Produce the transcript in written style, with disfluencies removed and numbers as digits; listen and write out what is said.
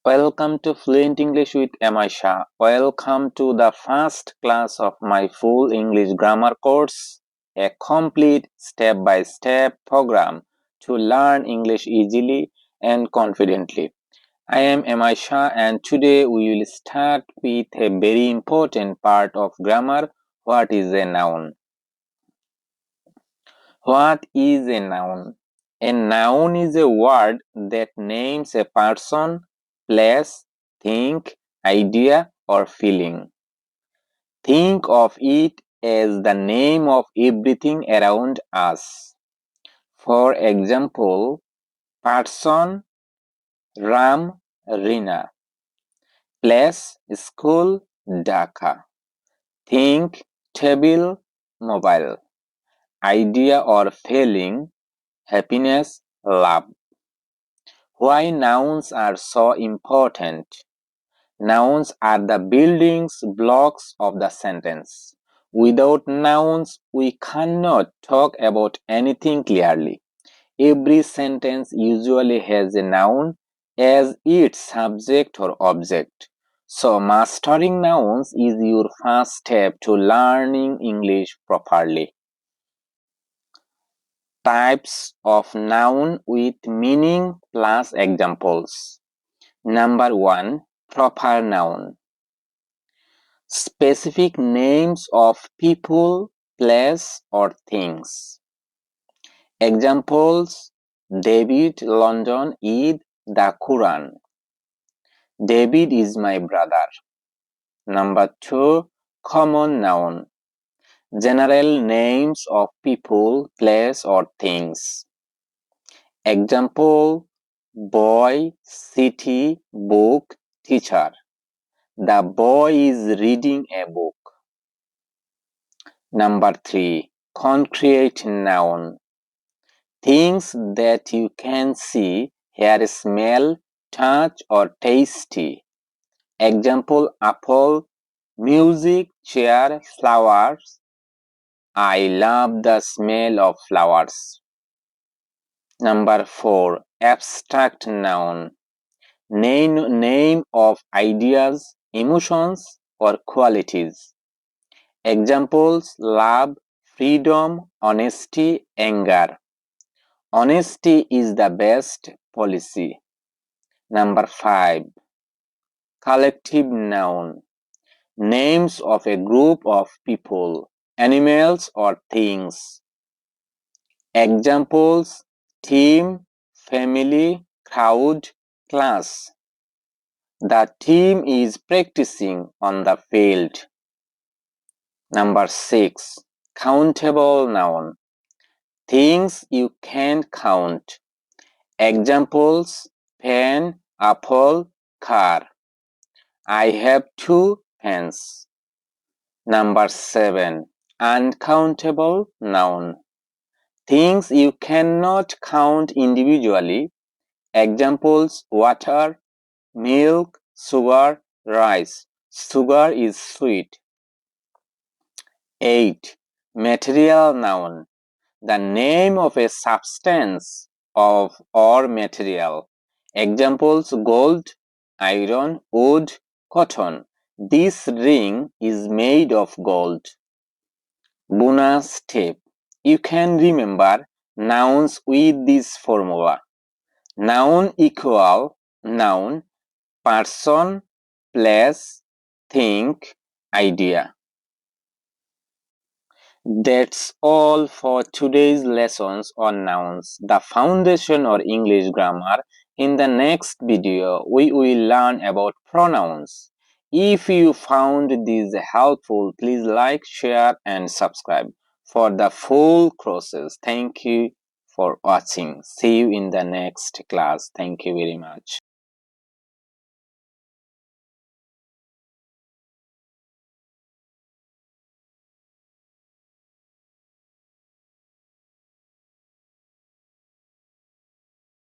Welcome to Fluent English with Shah. Welcome to the first class of my full English grammar course, a complete step-by-step program to learn English easily and confidently. I am Shah and today we will start with a very important part of grammar. What is a noun? What is a noun? A noun is a word that names a person, place, thing, idea, or feeling. Think of it as the name of everything around us. For example, person, Ram, Rina. Place, school, Dhaka. Think, table, mobile. Idea or feeling, happiness, love. Why nouns are so important? Nouns are the building blocks of the sentence. Without nouns, we cannot talk about anything clearly. Every sentence usually has a noun as its subject or object. So, mastering nouns is your first step to learning English properly. Types of noun with meaning plus examples. Number 1. Proper noun. Specific names of people, place, or things. Examples: David, London, Eid, the Quran. David is my brother. Number 2. Common noun. General names of people, place, or things. Example: boy, city, book, teacher. The boy is reading a book. Number 3. Concrete noun. Things that you can see, hear, smell, touch, or taste. Example: apple, music, chair, flowers. I love the smell of flowers. Number 4. Abstract noun. Name of ideas, emotions, or qualities. Examples: love, freedom, honesty, anger. Honesty is the best policy. Number 5. Collective noun. Names of a group of people, animals, or things. Examples: team, family, crowd, class. The team is practicing on the field. Number 6. Countable noun. Things you can count. Examples: pen, apple, car. I have 2 pens. Number 7. Uncountable noun. Things you cannot count individually. Examples: water, milk, sugar, rice. Sugar is sweet. 8. Material noun. The name of a substance or material. Examples: gold, iron, wood, cotton. This ring is made of gold. Bonus tip. You can remember nouns with this formula. Noun equal noun, person, place, thing, idea. That's all for today's lessons on nouns, the foundation or English grammar. In the next video, we will learn about pronouns. If you found this helpful, please like, share, and subscribe for the full courses. Thank you for watching. See you in the next class. Thank you very much.